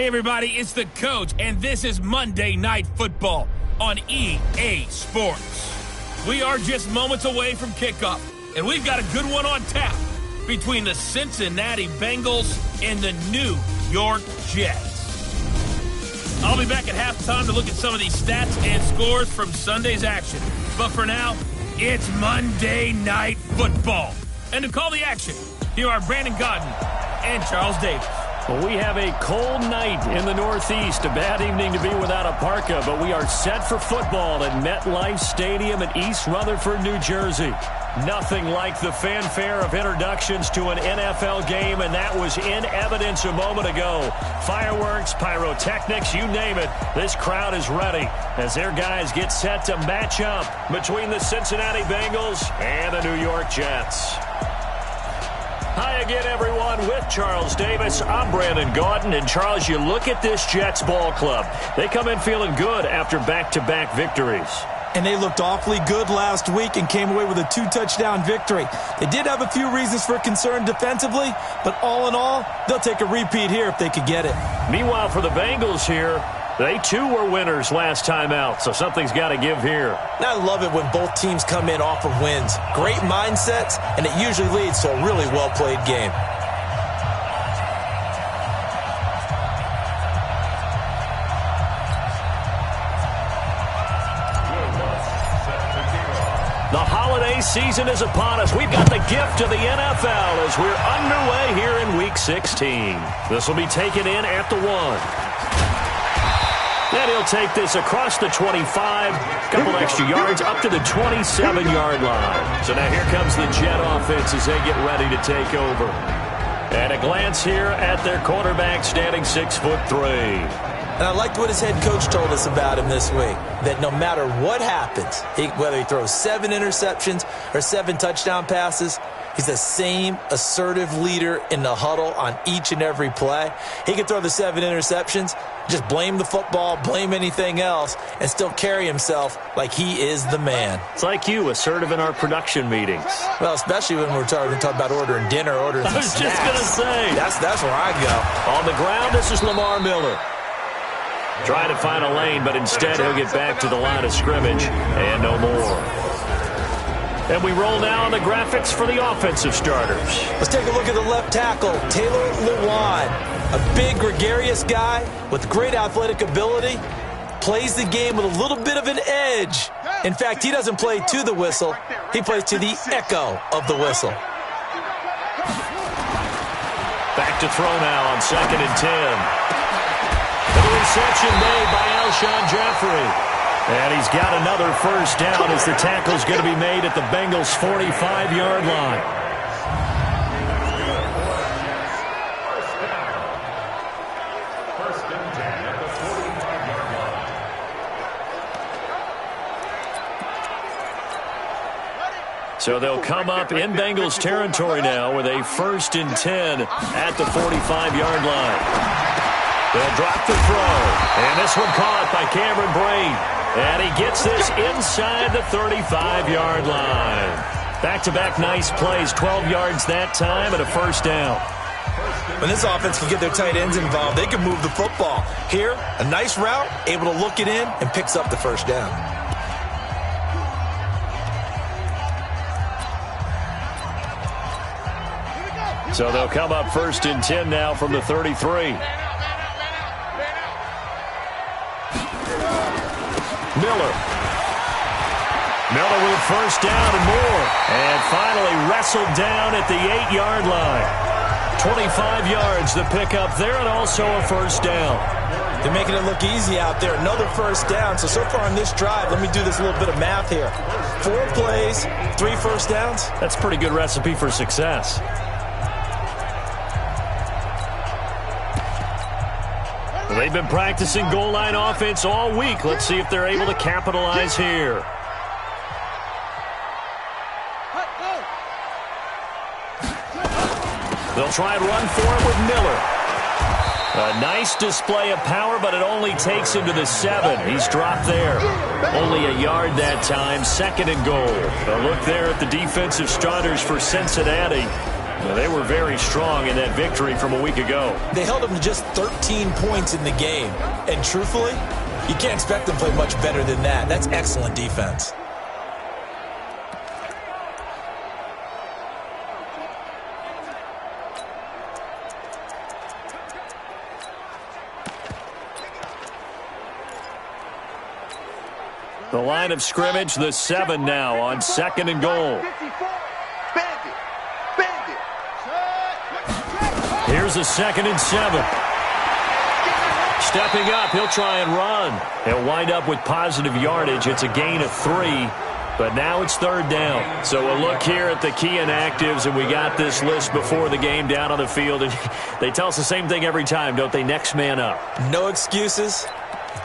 Hey everybody, it's the coach, and this is Monday Night Football on EA Sports. We are just moments away from kickoff, and we've got a good one on tap between the Cincinnati Bengals and the New York Jets. I'll be back at halftime to look at some of these stats and scores from Sunday's action. But for now, it's Monday Night Football. And to call the action, here are Brandon Godden and Charles Davis. Well, we have a cold night in the Northeast. A bad evening to be without a parka, but we are set for football at MetLife Stadium in East Rutherford, New Jersey. Nothing like the fanfare of introductions to an NFL game, and that was in evidence a moment ago. Fireworks, pyrotechnics, you name it. This crowd is ready as their guys get set to match up between the Cincinnati Bengals and the New York Jets. Hi again, everyone, with Charles Davis. I'm Brandon Gaudin. And, Charles, you look at this Jets ball club. They come in feeling good after back-to-back victories. And they looked awfully good last week and came away with a 2-touchdown victory. They did have a few reasons for concern defensively, but all in all, they'll take a repeat here if they could get it. Meanwhile, for the Bengals here, they too were winners last time out, so something's got to give here. I love it when both teams come in off of wins. Great mindsets, and it usually leads to a really well-played game. The holiday season is upon us. We've got the gift of the NFL as we're underway here in Week 16. This will be taken in at the 1. And he'll take this across the 25, couple extra yards, up to the 27-yard line. So now here comes the Jet offense as they get ready to take over. And a glance here at their quarterback, standing 6'3". And I liked what his head coach told us about him this week, that no matter what happens, whether he throws 7 interceptions or 7 touchdown passes, he's the same assertive leader in the huddle on each and every play. He can throw the 7 interceptions, just blame the football, blame anything else, and still carry himself like he is the man. It's like you, assertive in our production meetings. Well, especially when we're talking about ordering dinner, ordering some snacks. I was just going to say. That's where I go. On the ground, this is Lamar Miller. Trying to find a lane, but instead he'll get back to the line of scrimmage and no more. And we roll now on the graphics for the offensive starters. Let's take a look at the left tackle, Taylor Lewan. A big, gregarious guy with great athletic ability. Plays the game with a little bit of an edge. In fact, he doesn't play to the whistle. He plays to the echo of the whistle. Back to throw now on 2nd and 10. The reception made by Alshon Jeffrey. And he's got another first down as the tackle's going to be made at the Bengals' 45-yard line. So they'll come up in Bengals territory now with a 1st and 10 at the 45-yard line. They'll drop the throw. And this one caught by Cameron Brate. And he gets this inside the 35-yard line. Back-to-back nice plays, 12 yards that time and a first down. When this offense can get their tight ends involved, they can move the football. Here, a nice route, able to look it in, and picks up the first down. So they'll come up 1st and 10 now from the 33. Miller with a first down and more. And finally wrestled down at the 8-yard line. 25 yards the pickup there, and also a first down. They're making it look easy out there. Another first down. So far on this drive, let me do this little bit of math here. 4 plays, 3 first downs. That's a pretty good recipe for success. They've been practicing goal line offense all week. Let's see if they're able to capitalize here. They'll try and run for it with Miller. A nice display of power, but it only takes him to the 7. He's dropped there. Only a yard that time, 2nd and goal. A look there at the defensive starters for Cincinnati. Well, they were very strong in that victory from a week ago. They held them to just 13 points in the game. And truthfully, you can't expect them to play much better than that. That's excellent defense. The line of scrimmage, the 7 now on 2nd and goal. Here's a 2nd and 7. Stepping up, he'll try and run. He'll wind up with positive yardage. It's a gain of 3, but now it's 3rd down. So we'll look here at the key inactives, and we got this list before the game down on the field. And they tell us the same thing every time, don't they? Next man up. No excuses.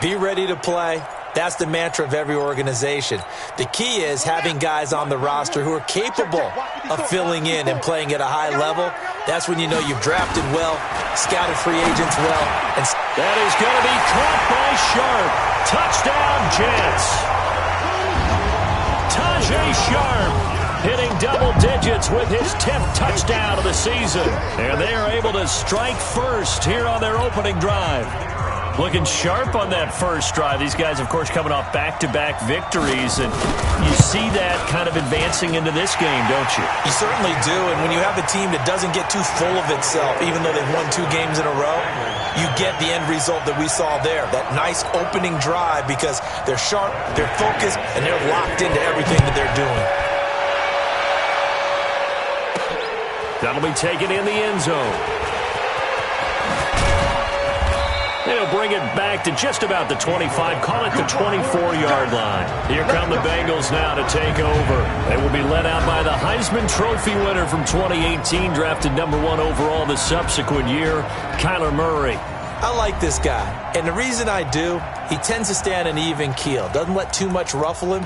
Be ready to play. That's the mantra of every organization. The key is having guys on the roster who are capable of filling in and playing at a high level. That's when you know you've drafted well, scouted free agents well. And that is going to be caught by Sharp. Touchdown, Jets. Tajay Sharp hitting double digits with his 10th touchdown of the season. And they are able to strike first here on their opening drive. Looking sharp on that first drive. These guys, of course, coming off back-to-back victories, and you see that kind of advancing into this game, don't you? You certainly do, and when you have a team that doesn't get too full of itself, even though they've won 2 games in a row, you get the end result that we saw there, that nice opening drive, because they're sharp, they're focused, and they're locked into everything that they're doing. That'll be taken in the end zone. They'll bring it back to just about the 25, call it the 24-yard line. Here come the Bengals now to take over. They will be led out by the Heisman Trophy winner from 2018, drafted number 1 overall the subsequent year, Kyler Murray. I like this guy, and the reason I do, he tends to stay on an even keel, doesn't let too much ruffle him.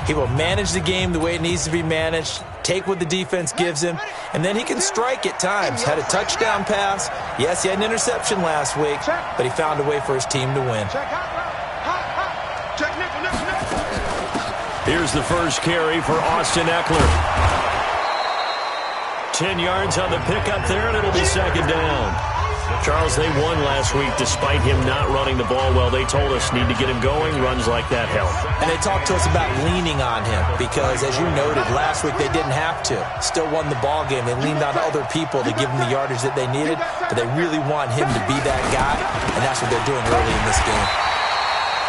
He will manage the game the way it needs to be managed, take what the defense gives him, and then he can strike at times. Had a touchdown pass. Yes, he had an interception last week, but he found a way for his team to win. Here's the first carry for Austin Eckler. 10 yards on the pickup there, and it'll be 2nd down. Charles, they won last week despite him not running the ball well. They told us need to get him going. Runs like that help. And they talked to us about leaning on him because, as you noted, last week they didn't have to. Still won the ball game. They leaned on other people to give them the yardage that they needed, but they really want him to be that guy, and that's what they're doing early in this game.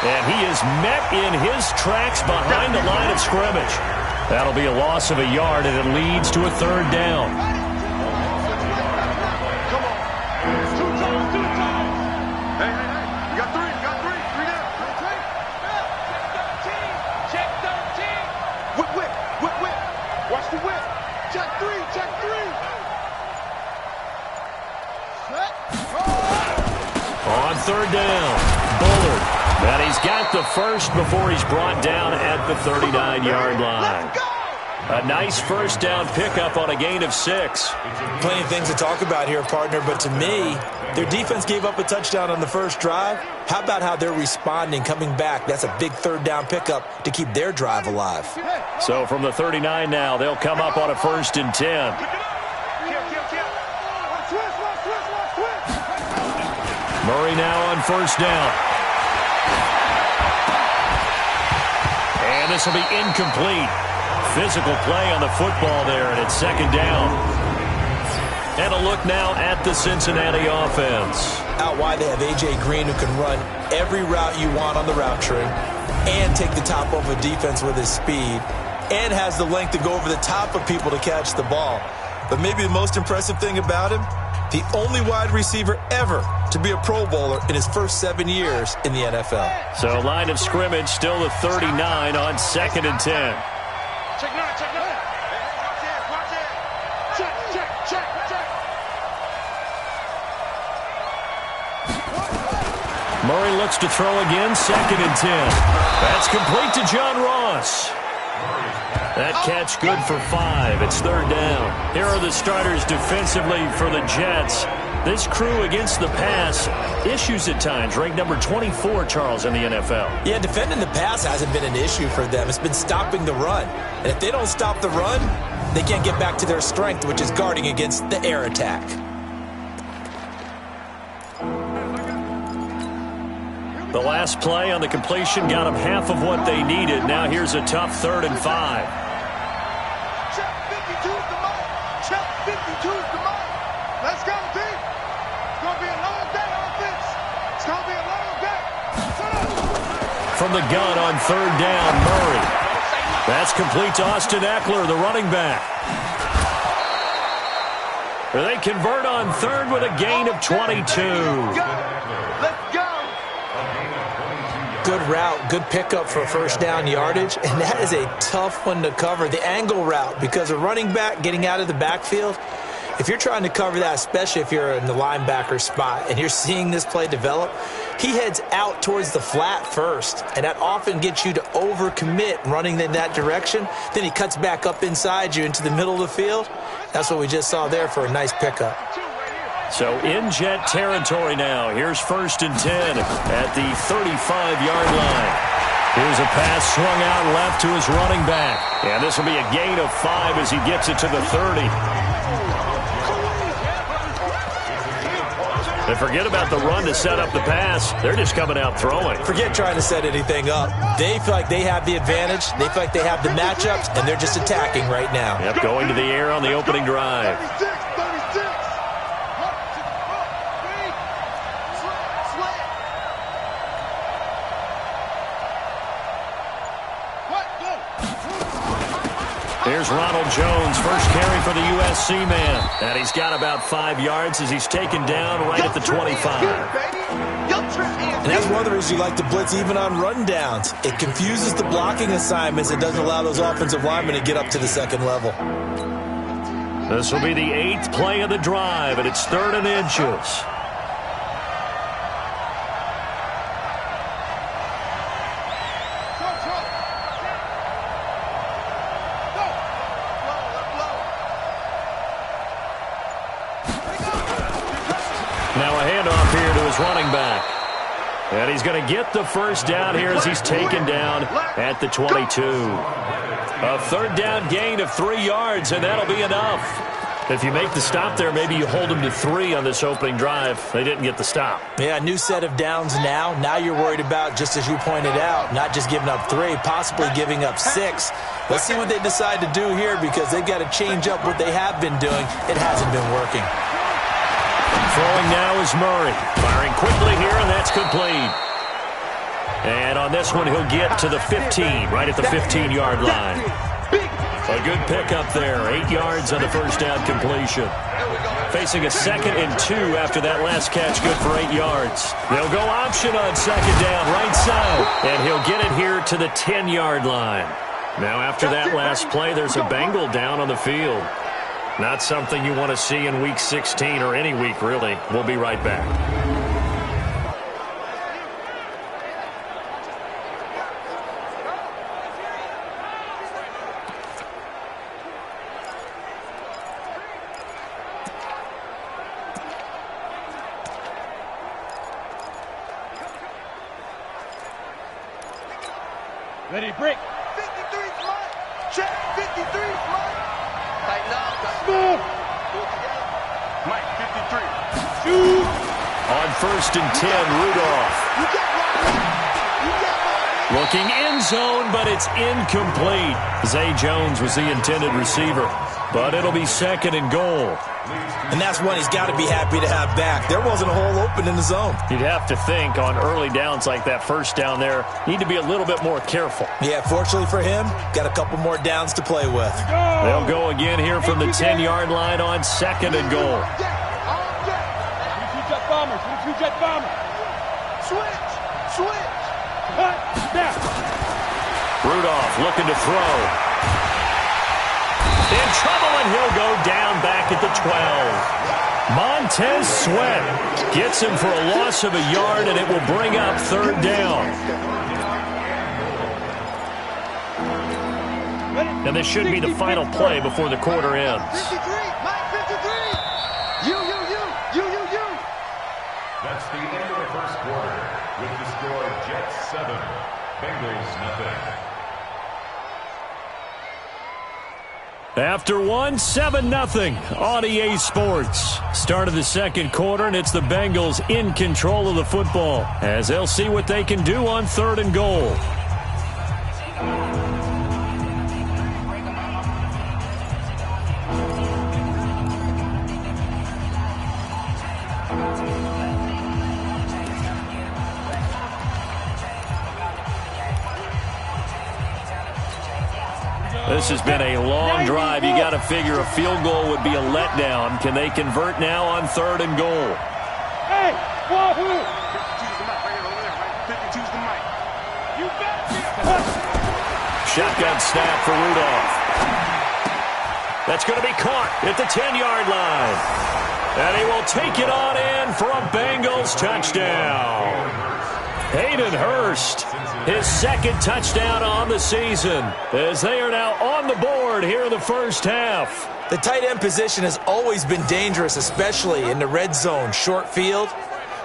And he is met in his tracks behind the line of scrimmage. That'll be a loss of a yard, and it leads to a 3rd down. On 3rd down, Bullard. And he's got the first before he's brought down at the 39-yard line. A nice first down pickup on a gain of 6. Plenty of things to talk about here, partner, but to me, their defense gave up a touchdown on the first drive. How about how they're responding, coming back? That's a big 3rd down pickup to keep their drive alive. So from the 39 now, they'll come up on a 1st and 10. Murray now on 1st down. And this will be incomplete. Physical play on the football there, and it's 2nd down. And a look now at the Cincinnati offense. Out wide, they have A.J. Green, who can run every route you want on the route tree and take the top off a defense with his speed and has the length to go over the top of people to catch the ball. But maybe the most impressive thing about him, the only wide receiver ever to be a Pro Bowler in his first 7 years in the NFL. So line of scrimmage still the 39 on 2nd and 10. Murray looks to throw again, 2nd and 10. That's complete to John Ross. That catch good for 5. It's 3rd down. Here are the starters defensively for the Jets. This crew against the pass, issues at times. Ranked number 24, Charles, in the NFL. Yeah, defending the pass hasn't been an issue for them. It's been stopping the run. And if they don't stop the run, they can't get back to their strength, which is guarding against the air attack. The last play on the completion got them half of what they needed. Now here's a tough 3rd and 5. Check 52's the mark. Check 52's the mark. Let's go, team. It's going to be a long day, offense. It's going to be a long day. From the gun on 3rd down, Murray. That's complete to Austin Eckler, the running back. They convert on 3rd with a gain of 22. Let's go. Good route, good pickup for first down yardage, and that is a tough one to cover. The angle route, because a running back getting out of the backfield, if you're trying to cover that, especially if you're in the linebacker spot and you're seeing this play develop, he heads out towards the flat first, and that often gets you to overcommit running in that direction. Then he cuts back up inside you into the middle of the field. That's what we just saw there for a nice pickup. So in jet territory now. Here's 1st and 10 at the 35-yard line. Here's a pass swung out left to his running back. And this will be a gain of 5 as he gets it to the 30. And forget about the run to set up the pass. They're just coming out throwing. Forget trying to set anything up. They feel like they have the advantage. They feel like they have the matchups, and they're just attacking right now. Yep, going to the air on the opening drive. 36. Here's Ronald Jones, first carry for the USC man. And he's got about 5 yards as he's taken down right at the 25. And that's one of the reasons you like to blitz even on rundowns. It confuses the blocking assignments. It doesn't allow those offensive linemen to get up to the second level. This will be the 8th play of the drive, and it's 3rd and inches. Now a handoff here to his running back. And he's going to get the first down here as he's taken down at the 22. A 3rd down gain of 3 yards, and that'll be enough. If you make the stop there, maybe you hold them to 3 on this opening drive. They didn't get the stop. Yeah, new set of downs now. Now you're worried about, just as you pointed out, not just giving up 3, possibly giving up 6. Let's see what they decide to do here, because they've got to change up what they have been doing. It hasn't been working. Throwing now is Murray. Firing quickly here, and that's complete. And on this one, he'll get to the 15, right at the 15-yard line. A good pickup there. 8 yards on the first down completion. Facing a 2nd and 2 after that last catch, good for 8 yards. They'll go option on 2nd down, right side. And he'll get it here to the 10-yard line. Now after that last play, there's a Bengal down on the field. Not something you want to see in Week 16 or any week, really. We'll be right back. Ready, break. 53's mine. Check 53's mine. Tighten up. Move. Mike, 53. Shoot. On 1st and 10, Rudolph. Looking end zone, but it's incomplete. Zay Jones was the intended receiver, but it'll be 2nd and goal. And that's one he's got to be happy to have back. There wasn't a hole open in the zone. You'd have to think on early downs like that first down there, need to be a little bit more careful. Yeah, fortunately for him, got a couple more downs to play with. They'll go again here from the 10-yard line on 2nd and goal. Jet bombers. Jet bombers. Switch. Rudolph looking to throw. In trouble, and he'll go down back at the 12. Montez Sweat gets him for a loss of a yard, and it will bring up 3rd down. And this should be the final play before the quarter ends. 53, Mike 53. You. That's the end of the first quarter, with the score Jets 7, Bengals nothing. After one, 7-0 on EA Sports. Start of the second quarter, and it's the Bengals in control of the football as they'll see what they can do on 3rd and goal. This has been a long drive. You got to figure a field goal would be a letdown. Can they convert now on 3rd and goal? Hey, wahoo! 52's the mic right here, over there, right? 52's the mic. You bet. Shotgun snap for Rudolph. That's going to be caught at the 10-yard line. And he will take it on in for a Bengals touchdown. Hayden Hurst, his 2nd touchdown on the season, as they are now on the board here in the first half. The tight end position has always been dangerous, especially in the red zone, short field.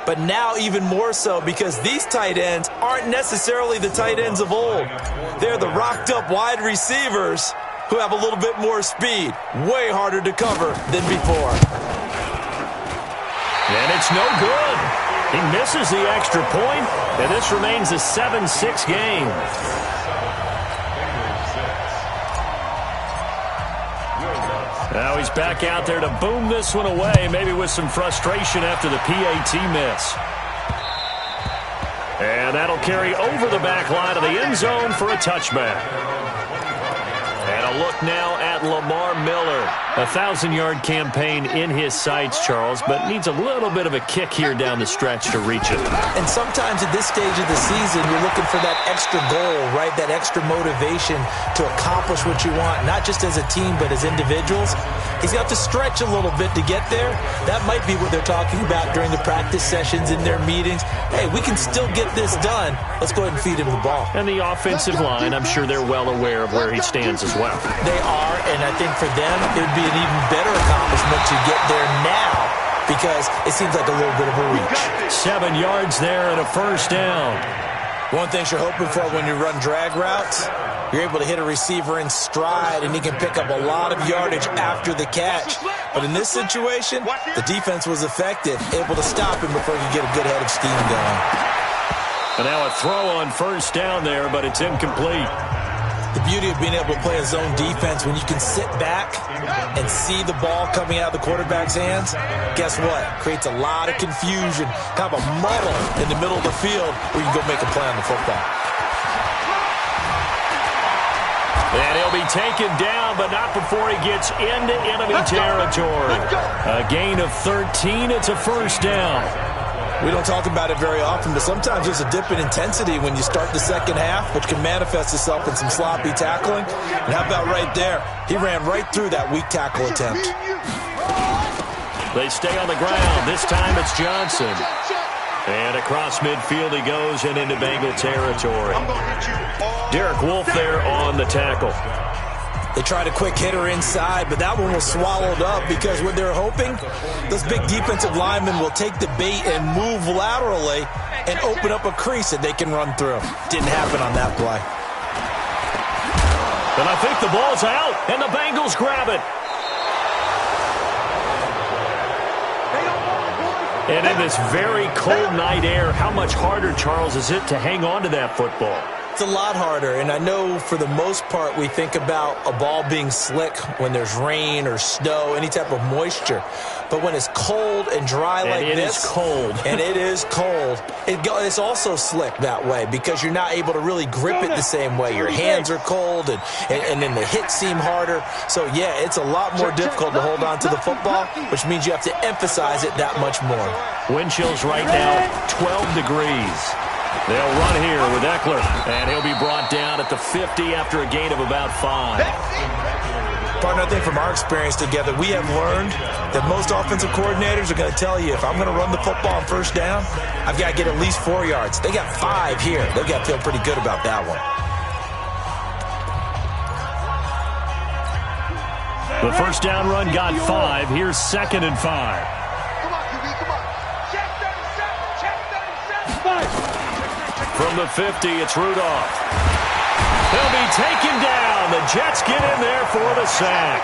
But now even more so because these tight ends aren't necessarily the tight ends of old. They're the rocked-up wide receivers who have a little bit more speed. Way harder to cover than before. And it's no good. He misses the extra point, and this remains a 7-6 game. Now he's back out there to boom this one away, maybe with some frustration after the PAT miss. And that'll carry over the back line of the end zone for a touchback. And a look now at Lamar Miller. A 1,000-yard campaign in his sights, Charles, but needs a little bit of a kick here down the stretch to reach it. And sometimes at this stage of the season, you're looking for that extra goal, right? That extra motivation to accomplish what you want, not just as a team, but as individuals. He's got to stretch a little bit to get there. That might be what they're talking about during the practice sessions in their meetings. Hey, we can still get this done. Let's go ahead and feed him the ball. And the offensive line, I'm sure they're well aware of where he stands as well. They are, and I think for them, it would be an even better accomplishment to get there now because it seems like a little bit of a reach. 7 yards there and a first down. One thing you're hoping for when you run drag routes, you're able to hit a receiver in stride, and he can pick up a lot of yardage after the catch. But in this situation, the defense was effective, able to stop him before he could get a good head of steam going. And now a throw on first down there, but it's incomplete. The beauty of being able to play a zone defense when you can sit back and see the ball coming out of the quarterback's hands, guess what? Creates a lot of confusion, kind of a muddle in the middle of the field where you can go make a play on the football. And he'll be taken down, but not before he gets into enemy territory. A gain of 13, it's a first down. We don't talk about it very often, but sometimes there's a dip in intensity when you start the second half, which can manifest itself in some sloppy tackling. And how about right there? He ran right through that weak tackle attempt. They stay on the ground. This time it's Johnson. And across midfield he goes and into Bengal territory. Derek Wolfe there on the tackle. They tried a quick hitter inside, but that one was swallowed up because what they're hoping, those big defensive linemen will take the bait and move laterally and open up a crease that they can run through. Didn't happen on that play. And I think the ball's out, and the Bengals grab it. And in this very cold night air, how much harder, Charles, is it to hang on to that football? It's a lot harder, and I know for the most part we think about a ball being slick when there's rain or snow, any type of moisture. But when it's cold and dry like this, and it is cold, and it is cold, it's also slick that way because you're not able to really grip it the same way. Your hands are cold, and then the hits seem harder. So, yeah, it's a lot more difficult to hold on to the football, which means you have to emphasize it that much more. Wind chills right now, 12 degrees. They'll run here with Eckler, and he'll be brought down at the 50 after a gain of about 5. Partner, I think from our experience together, we have learned that most offensive coordinators are going to tell you, if I'm going to run the football on first down, I've got to get at least 4 yards. They got 5 here. They've got to feel pretty good about that one. The first down run got 5. Here's 2nd and 5. Come on, QB, come on. Check 37, check 37. From the 50, it's Rudolph. They'll be taken down. The Jets get in there for the sack.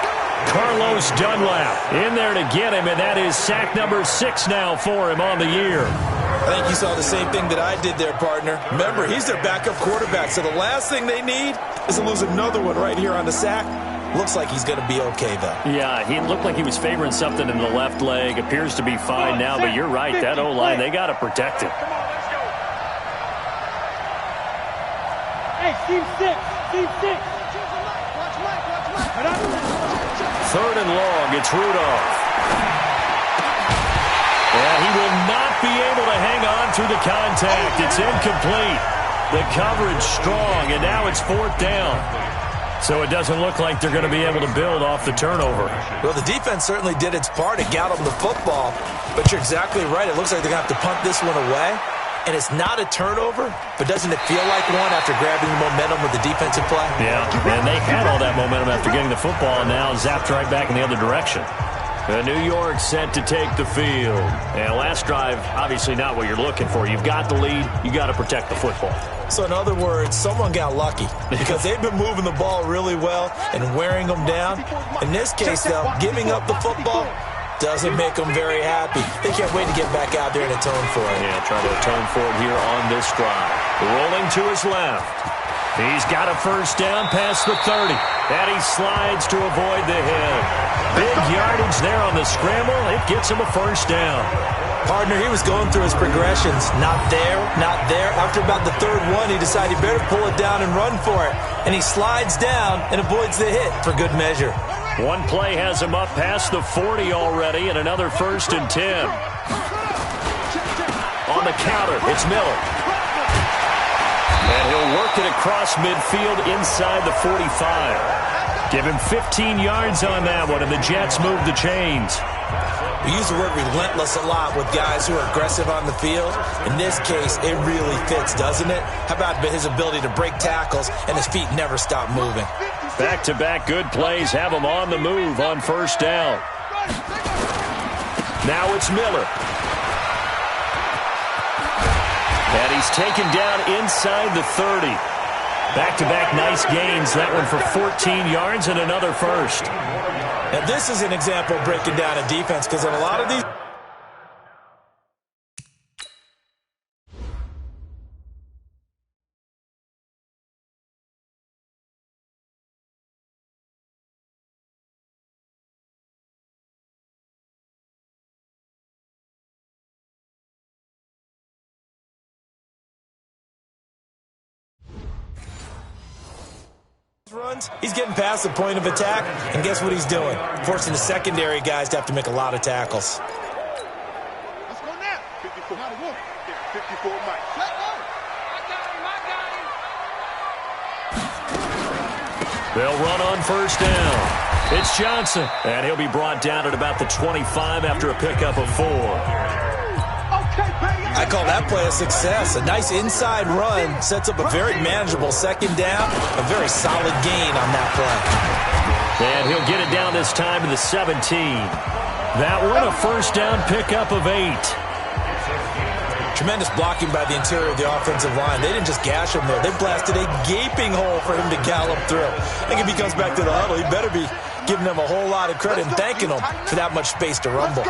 Carlos Dunlap in there to get him, and that is sack number 6 now for him on the year. I think you saw the same thing that I did there, partner. Remember, he's their backup quarterback, so the last thing they need is to lose another one right here on the sack. Looks like he's going to be okay, though. Yeah, he looked like he was favoring something in the left leg. Appears to be fine now, but you're right. That O-line, they got to protect it. Hey, team 6. Team 6. Third and long, it's Rudolph. And he will not be able to hang on through the contact. It's incomplete. The coverage strong, and now it's 4th down. So it doesn't look like they're going to be able to build off the turnover. Well, the defense certainly did its part to got them the football, but you're exactly right. It looks like they're going to have to punt this one away. And it's not a turnover, but doesn't it feel like one after grabbing the momentum with the defensive play? Yeah, and they had all that momentum after getting the football, and now zapped right back in the other direction. New York set to take the field. And last drive, obviously not what you're looking for. You've got the lead. You got to protect the football. So in other words, someone got lucky because they've been moving the ball really well and wearing them down. In this case, though, giving up the football doesn't make them very happy. They can't wait to get back out there and atone for it. Yeah, try to atone for it here on this drive. Rolling to his left. He's got a first down past the 30. And he slides to avoid the hit. Big yardage there on the scramble. It gets him a first down. Partner, he was going through his progressions. Not there, not there. After about the 3rd one, he decided he better pull it down and run for it. And he slides down and avoids the hit for good measure. One play has him up past the 40 already, and another 1st and 10. On the counter, it's Miller. And he'll work it across midfield inside the 45. Give him 15 yards on that one, and the Jets move the chains. We use the word relentless a lot with guys who are aggressive on the field. In this case, it really fits, doesn't it? How about his ability to break tackles and his feet never stop moving? Back-to-back good plays have him on the move on first down. Now it's Miller. And he's taken down inside the 30. Back-to-back nice gains. That one for 14 yards and another first. Now this is an example of breaking down a defense because in a lot of these... runs, he's getting past the point of attack, and guess what he's doing? Forcing the secondary guys to have to make a lot of tackles. Let's go now. 54. 54 Mike. They'll run on first down. It's Johnson, and he'll be brought down at about the 25 after a pickup of 4. I call that play a success. A nice inside run sets up a very manageable 2nd down. A very solid gain on that play. And he'll get it down this time to the 17. That one, a first down pickup of 8. Tremendous blocking by the interior of the offensive line. They didn't just gash him, though. They blasted a gaping hole for him to gallop through. I think if he comes back to the huddle, he better be giving them a whole lot of credit and thanking them for that much space to rumble.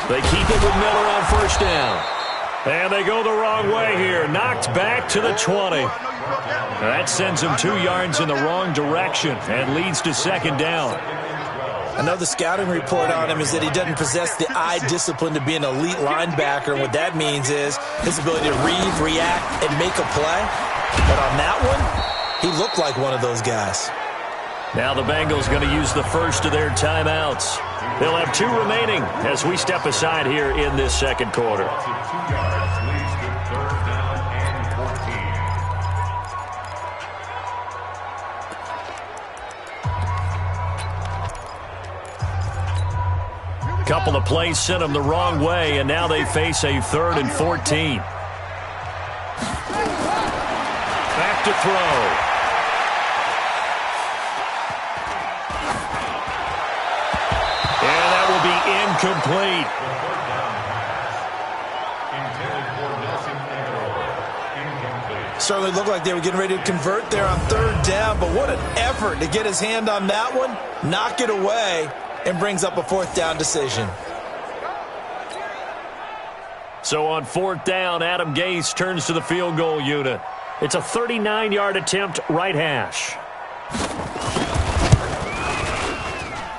They keep it with Miller on first down. And they go the wrong way here. Knocked back to the 20. That sends him 2 yards in the wrong direction and leads to 2nd down. Another scouting report on him is that he doesn't possess the eye discipline to be an elite linebacker. And what that means is his ability to read, react, and make a play. But on that one, he looked like one of those guys. Now the Bengals going to use the first of their timeouts. They'll have 2 remaining as we step aside here in this 2nd quarter. Couple of plays sent them the wrong way, and now they face a 3rd and 14. Back to throw. Incomplete. Certainly looked like they were getting ready to convert there on third down, but what an effort to get his hand on that one, knock it away, and brings up a fourth down decision. So on fourth down, Adam Gase turns to the field goal unit. It's a 39-yard attempt, right hash.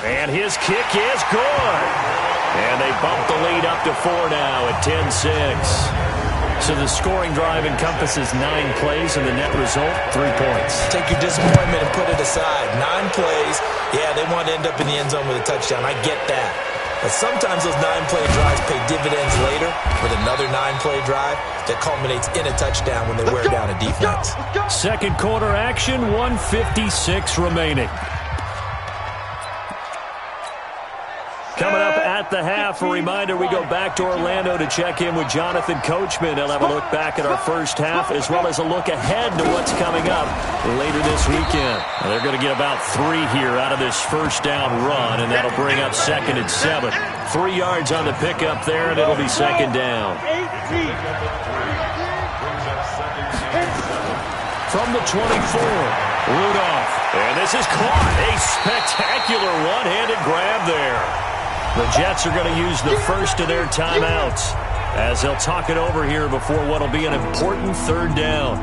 And his kick is good. And they bump the lead up to 4 now at 10-6. So the scoring drive encompasses 9 plays, and the net result, 3 points. Take your disappointment and put it aside. 9 plays. Yeah, they want to end up in the end zone with a touchdown. I get that. But sometimes those 9-play drives pay dividends later with another 9-play drive that culminates in a touchdown when they wear down a defense. Second quarter action, 1:56 remaining. Coming up at the half, a reminder, we go back to Orlando to check in with Jonathan Coachman. He'll have a look back at our first half as well as a look ahead to what's coming up later this weekend. Now, they're going to get about 3 here out of this first down run, and that'll bring up 2nd and 7. 3 yards on the pickup there, and it'll be 2nd down. From the 24, Rudolph. And this is caught. A spectacular one-handed grab there. The Jets are going to use the first of their timeouts as they'll talk it over here before what will be an important 3rd down.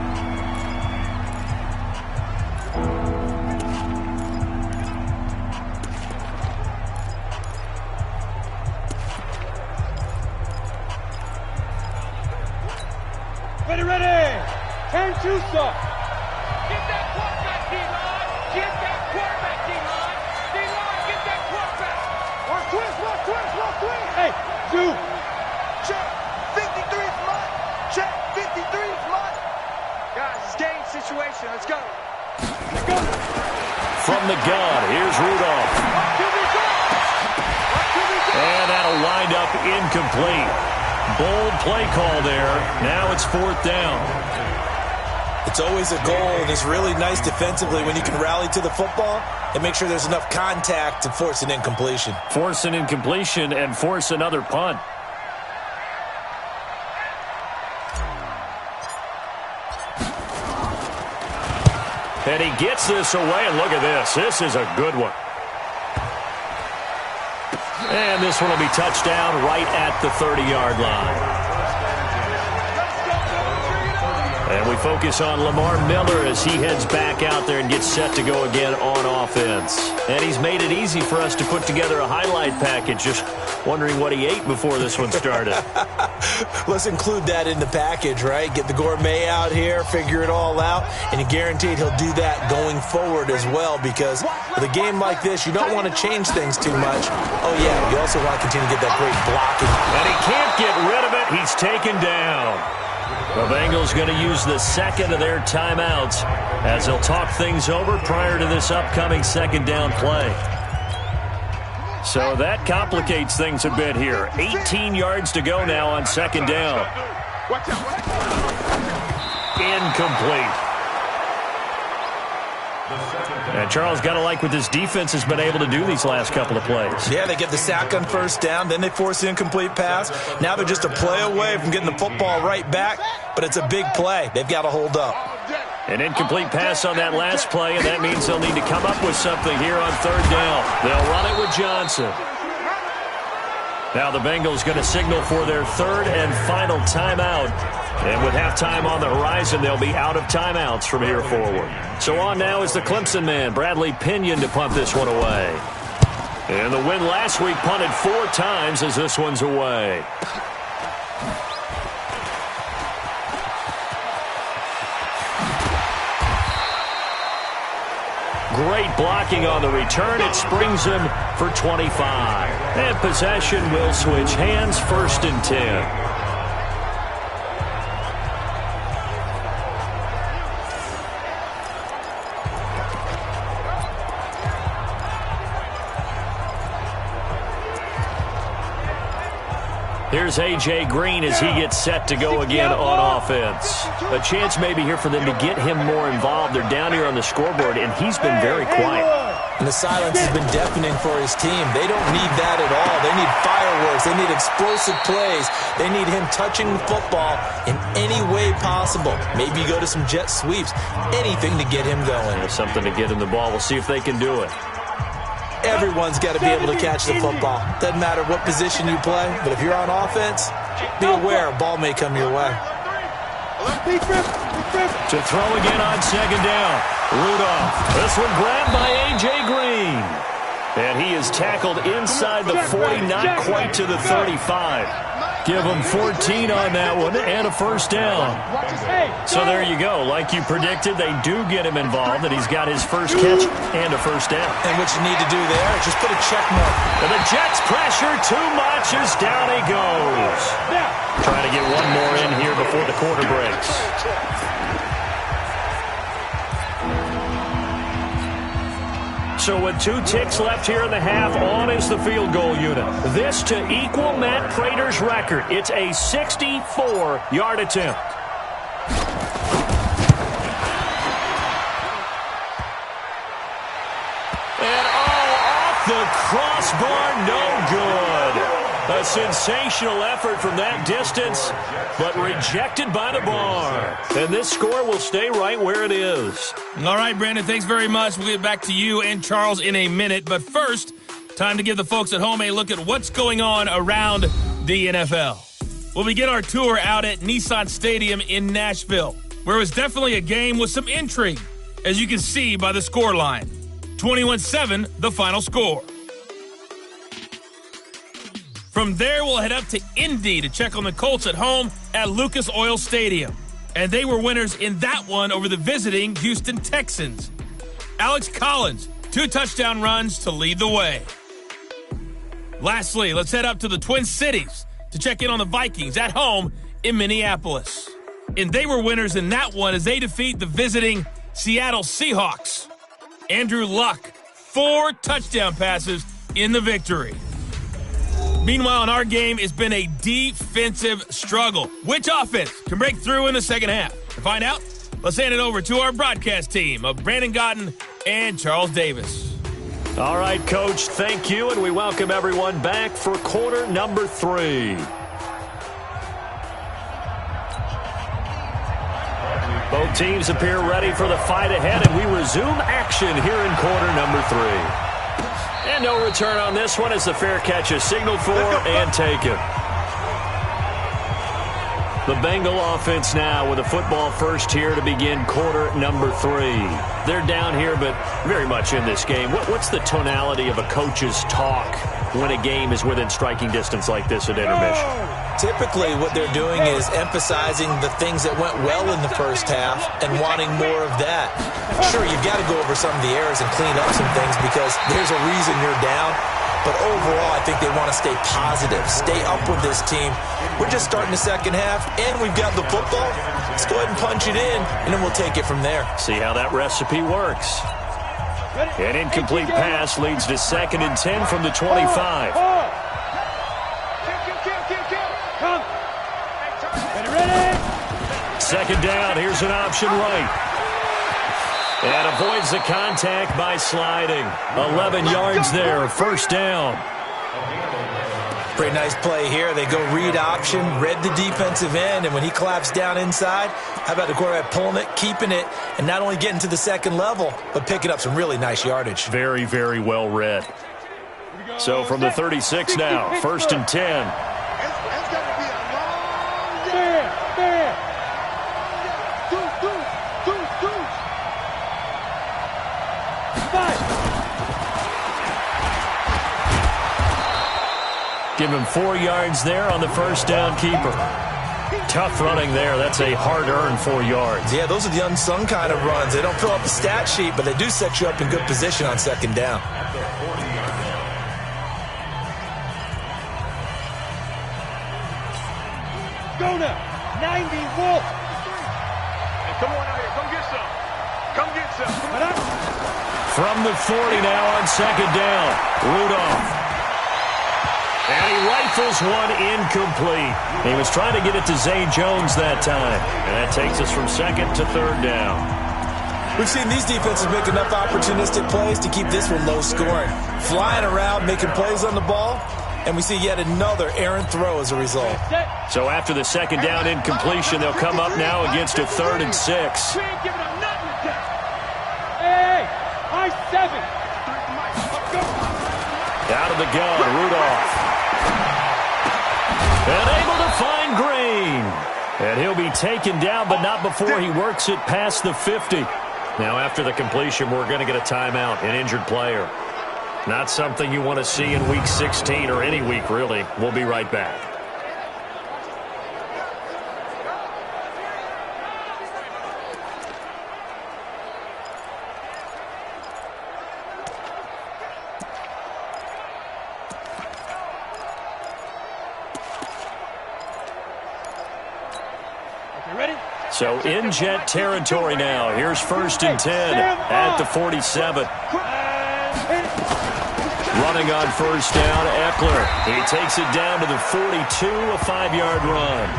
Ready. 10-2, sir. Get that quarterback, D-line. Get that quarterback, D-line. D-line, get that quarterback. One twist. Hey, 2. Check. 53 is mine. Check. 53 is mine. Guys, it's game situation. Let's go. From the gun, here's Rudolph. And that'll wind up incomplete. Bold play call there. Now it's 4th down. It's always a goal, and it's really nice defensively when you can rally to the football and make sure there's enough contact to force an incompletion. Force an incompletion and force another punt. And he gets this away, and look at this. This is a good one. And this one will be touchdown right at the 30-yard line. And we focus on Lamar Miller as he heads back out there and gets set to go again on offense. And he's made it easy for us to put together a highlight package. Just wondering what he ate before this one started. Let's include that in the package, right? Get the gourmet out here, figure it all out, and you're guaranteed he'll do that going forward as well, because with a game like this, you don't want to change things too much. Oh, yeah, you also want to continue to get that great blocking. And he can't get rid of it. He's taken down. The Bengals going to use the 2nd of their timeouts as they'll talk things over prior to this upcoming 2nd down play. So that complicates things a bit here. 18 yards to go now on 2nd down. Incomplete. And Charles, got to like what this defense has been able to do these last couple of plays. Yeah, they get the sack on 1st down, then they force the incomplete pass. Now they're just a play away from getting the football right back, but it's a big play. They've got to hold up. An incomplete pass on that last play, and that means they'll need to come up with something here on 3rd down. They'll run it with Johnson. Now the Bengals going to signal for their 3rd and final timeout. And with halftime on the horizon, they'll be out of timeouts from here forward. So on now is the Clemson man, Bradley Pinion, to punt this one away. And the win last week punted 4 times as this one's away. Great blocking on the return. It springs him for 25. And possession will switch hands, 1st and 10. Here's A.J. Green as he gets set to go again on offense. A chance maybe here for them to get him more involved. They're down here on the scoreboard, and he's been very quiet. And the silence has been deafening for his team. They don't need that at all. They need fireworks. They need explosive plays. They need him touching the football in any way possible. Maybe go to some jet sweeps. Anything to get him going. There's something to get him the ball. We'll see if they can do it. Everyone's got to be able to catch the football. Doesn't matter what position you play, but if you're on offense, be aware a ball may come your way. To throw again on second down. Rudolph. This one grabbed by A.J. Green. And he is tackled inside the 40, not quite to the 35. Give him 14 on that one and a first down. So there you go. Like you predicted, they do get him involved, and he's got his first catch and a first down. And what you need to do there is just put a check mark. And the Jets pressure too much as down he goes. Trying to get one more in here before the quarter breaks. So with 2 ticks left here in the half, on is the field goal unit. This to equal Matt Prater's record. It's a 64-yard attempt. And off the crossbar, no good. A sensational effort from that distance, but rejected by the bar. And this score will stay right where it is. All right, Brandon, thanks very much. We'll get back to you and Charles in a minute. But first, time to give the folks at home a look at what's going on around the NFL. We'll begin our tour out at Nissan Stadium in Nashville, where it was definitely a game with some intrigue, as you can see by the score line. 21-7, the final score. From there, we'll head up to Indy to check on the Colts at home at Lucas Oil Stadium. And they were winners in that one over the visiting Houston Texans. Alex Collins, 2 touchdown runs to lead the way. Lastly, let's head up to the Twin Cities to check in on the Vikings at home in Minneapolis. And they were winners in that one as they defeat the visiting Seattle Seahawks. Andrew Luck, 4 touchdown passes in the victory. Meanwhile, in our game, it's been a defensive struggle. Which offense can break through in the second half? To find out, let's hand it over to our broadcast team of Brandon Godden and Charles Davis. All right, Coach, thank you, and we welcome everyone back for quarter number 3. Both teams appear ready for the fight ahead, and we resume action here in quarter number 3. And no return on this one as the fair catch is signaled for and taken. The Bengal offense now with a football first here to begin quarter number 3. They're down here, but very much in this game. What's the tonality of a coach's talk when a game is within striking distance like this at intermission? Typically, what they're doing is emphasizing the things that went well in the first half and wanting more of that. Sure, you've got to go over some of the errors and clean up some things because there's a reason you're down. But overall, I think they want to stay positive, stay up with this team. We're just starting the second half, and we've got the football. Let's go ahead and punch it in, and then we'll take it from there. See how that recipe works. An incomplete pass leads to 2nd and 10 from the 25. Second down, here's an option right. And avoids the contact by sliding. 11 yards there, first down. Pretty nice play here. They go read option, read the defensive end, and when he collapsed down inside, how about the quarterback pulling it, keeping it, and not only getting to the second level, but picking up some really nice yardage. Very, very well read. So from the 36 now, 1st and 10. Give him 4 yards there on the first down keeper. Tough running there. That's a hard-earned 4 yards. Yeah, those are the unsung kind of runs. They don't fill up the stat sheet, but they do set you up in good position on second down. Go now. 90 Wolf. Hey, come on out here. Come get some. Come get some. From the 40 now on second down. Rudolph. And he rifles one incomplete. He was trying to get it to Zay Jones that time. And that takes us from 2nd to 3rd down. We've seen these defenses make enough opportunistic plays to keep this one low scoring. Flying around, making plays on the ball, and we see yet another errant throw as a result. So after the second down incompletion, they'll come up now against a 3rd and 6. Hey, high 7. Out of the gun, Rudolph. And able to find Green. And he'll be taken down, but not before he works it past the 50. Now, after the completion, we're going to get a timeout, an injured player. Not something you want to see in Week 16 or any week, really. We'll be right back. So in Jet territory now. Here's 1st and 10 at the 47. Running on 1st down, Eckler. He takes it down to the 42, a 5-yard run.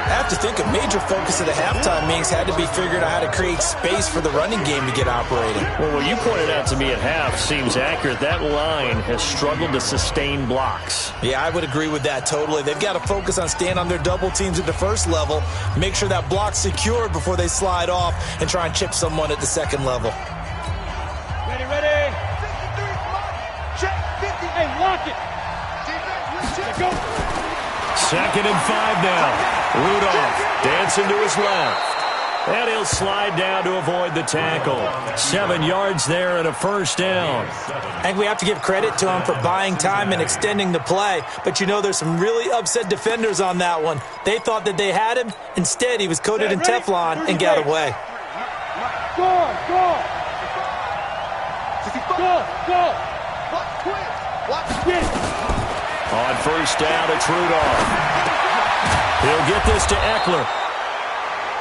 I have to think a major focus of the halftime meetings had to be figuring out how to create space for the running game to get operating. Well, what you pointed out to me at half seems accurate. That line has struggled to sustain blocks. Yeah, I would agree with that totally. They've got to focus on staying on their double teams at the first level, make sure that block's secured before they slide off and try and chip someone at the second level. Ready, ready. Check 50. Hey, lock it. Let's go. 2nd and 5 now. Rudolph dancing to his left. And he'll slide down to avoid the tackle. 7 yards there and a 1st down. I think we have to give credit to him for buying time and extending the play. But you know there's some really upset defenders on that one. They thought that they had him. Instead, he was coated in Teflon and got away. Go, go. Go, go. On 1st down, it's Rudolph. He'll get this to Eckler.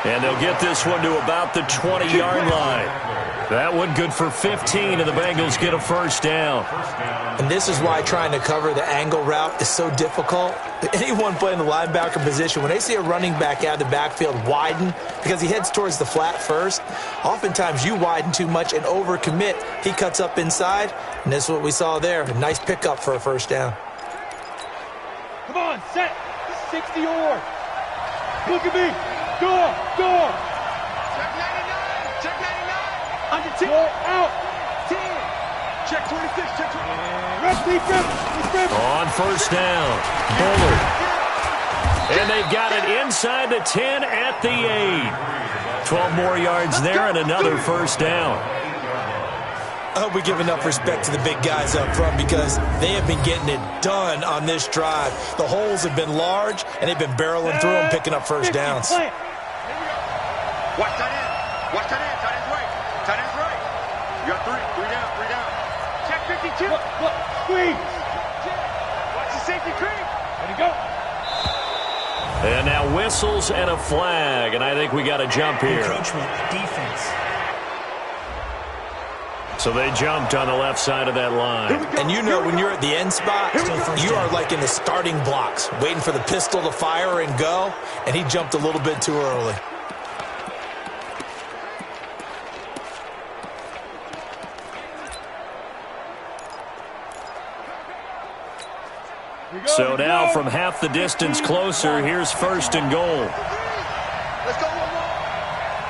And they'll get this one to about the 20-yard line. That one good for 15, and the Bengals get a 1st down. And this is why trying to cover the angle route is so difficult. Anyone playing the linebacker position, when they see a running back out of the backfield widen because he heads towards the flat first, oftentimes you widen too much and overcommit. He cuts up inside, and this is what we saw there. A nice pickup for a 1st down. Come on, set. 60 or. Look at me. Go, go. Check 99. Check 99. Under 10. Go out. 10. Check 26. Check 20. Rest defense. On 1st down. Bullard. And they've got it inside the 10 at the 8. 12 more yards there and another 1st down. I hope we give enough respect to the big guys up front because they have been getting it done on this drive. The holes have been large, and they've been barreling through them, picking up 1st downs. Watch tight end. Watch tight end. Tight end's right. Tight end's right. You got 3. 3 down. 3 down. Check 52. Look. Squeeze. Watch the safety creep. Ready, go. And now whistles and a flag, and I think we got a jump here. Encroachment, defense. So they jumped on the left side of that line. And you know when you're at the end spot, you are like in the starting blocks, waiting for the pistol to fire and go, and he jumped a little bit too early. So now from half the distance closer, here's 1st and goal. Let's go one more.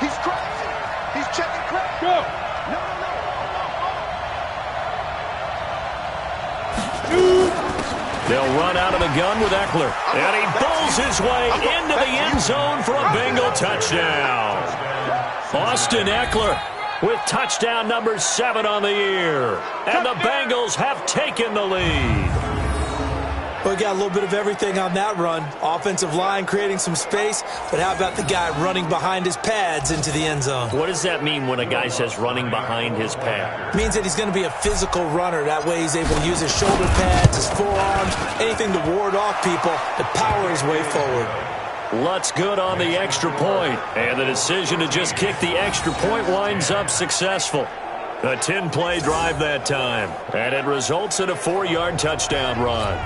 He's crazy. He's checking crazy. Go. They'll run out of the gun with Eckler. And he pulls his way into the end zone for a Bengal touchdown. Austin Eckler with touchdown number 7 on the year. And the Bengals have taken the lead. Well, we got a little bit of everything on that run. Offensive line creating some space, but how about the guy running behind his pads into the end zone? What does that mean when a guy says running behind his pad? It means that he's going to be a physical runner. That way he's able to use his shoulder pads, his forearms, anything to ward off people to power his way forward. Lutz good on the extra point, and the decision to just kick the extra point winds up successful. A 10-play drive that time, and it results in a 4-yard touchdown run.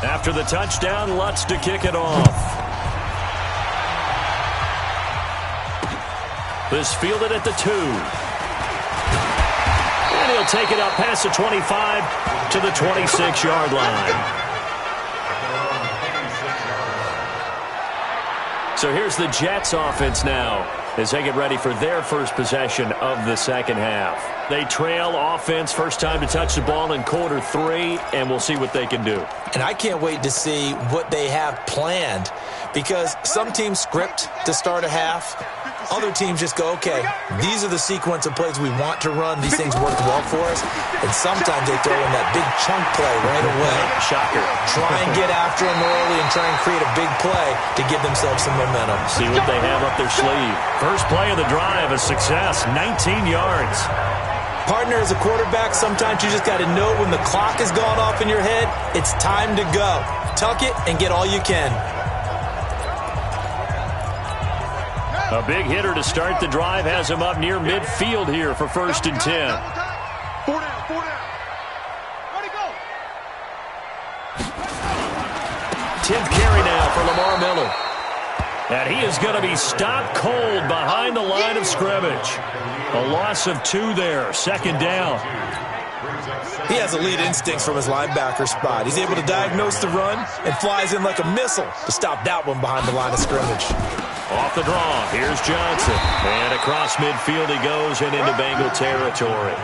After the touchdown, Lutz to kick it off. This fielded at the 2. And he'll take it up past the 25 to the 26-yard line. So here's the Jets offense now as they get ready for their first possession of the second half. They trail offense, first time to touch the ball in quarter 3, and we'll see what they can do. And I can't wait to see what they have planned, because some teams script to start a half. Other teams just go, okay, these are the sequence of plays we want to run. These things work well for us. And sometimes they throw in that big chunk play right away. Shocker. Try and get after them early and try and create a big play to give themselves some momentum. See what they have up their sleeve. First play of the drive, a success, 19 yards. Partner, as a quarterback, sometimes you just got to know when the clock has gone off in your head, it's time to go. Tuck it and get all you can. A big hitter to start the drive has him up near midfield here for 1st and 10. 4 down, 4 down. Ready, go. 10th carry now for Lamar Miller. And he is going to be stopped cold behind the line of scrimmage. A loss of 2 there, 2nd down. He has elite instincts from his linebacker spot. He's able to diagnose the run and flies in like a missile to stop that one behind the line of scrimmage. Off the draw, here's Johnson. And across midfield he goes and into Bengal territory.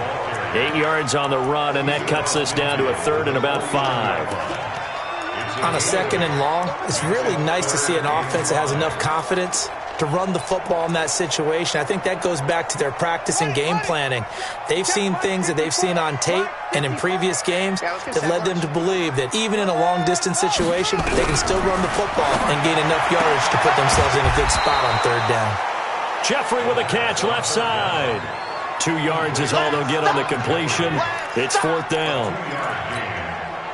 8 yards on the run, and that cuts this down to a 3rd and about 5. On a 2nd and long, it's really nice to see an offense that has enough confidence to run the football in that situation. I think that goes back to their practice and game planning. They've seen things that they've seen on tape and in previous games that led them to believe that even in a long-distance situation, they can still run the football and gain enough yardage to put themselves in a good spot on 3rd down. Jeffrey with a catch left side. 2 yards is all they'll get on the completion. It's 4th down.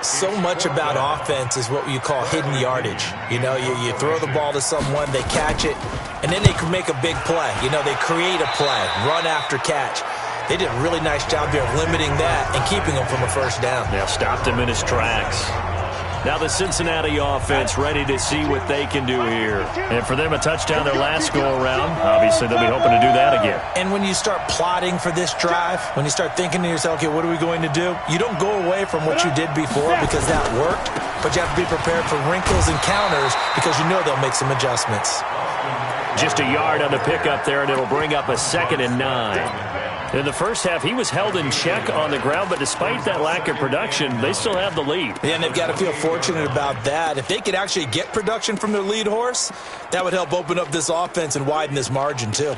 So much about offense is what you call hidden yardage. You know, you throw the ball to someone, they catch it, and then they can make a big play. You know, they create a play, run after catch. They did a really nice job here of limiting that and keeping him from a 1st down. Yeah, stopped him in his tracks. Now the Cincinnati offense ready to see what they can do here. And for them, a touchdown their last go-around. Obviously, they'll be hoping to do that again. And when you start plotting for this drive, when you start thinking to yourself, okay, what are we going to do? You don't go away from what you did before because that worked, but you have to be prepared for wrinkles and counters because you know they'll make some adjustments. Just a yard on the pickup there, and it'll bring up a 2nd and 9. In the first half, he was held in check on the ground, but despite that lack of production, they still have the lead. Yeah, and they've got to feel fortunate about that. If they could actually get production from their lead horse, that would help open up this offense and widen this margin, too.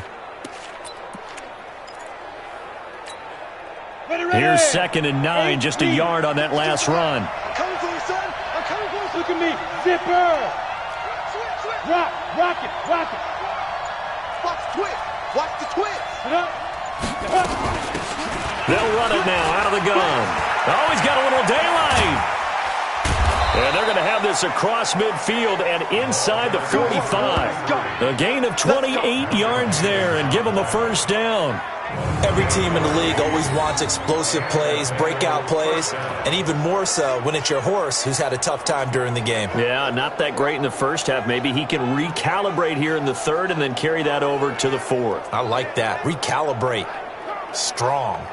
Here's 2nd and 9, just a yard on that last run. I'm coming for you, son. I'm coming for you. Look at me. Zipper. Rock it. Watch the twist. Watch the twist. They'll run it now out of the gun. Oh, he's got a little daylight. And they're going to have this across midfield and inside the 45. A gain of 28 yards there and give them a 1st down. Every team in the league always wants explosive plays, breakout plays, and even more so when it's your horse who's had a tough time during the game. Yeah, not that great in the first half. Maybe he can recalibrate here in the 3rd and then carry that over to the 4th. I like that. Recalibrate. Strong.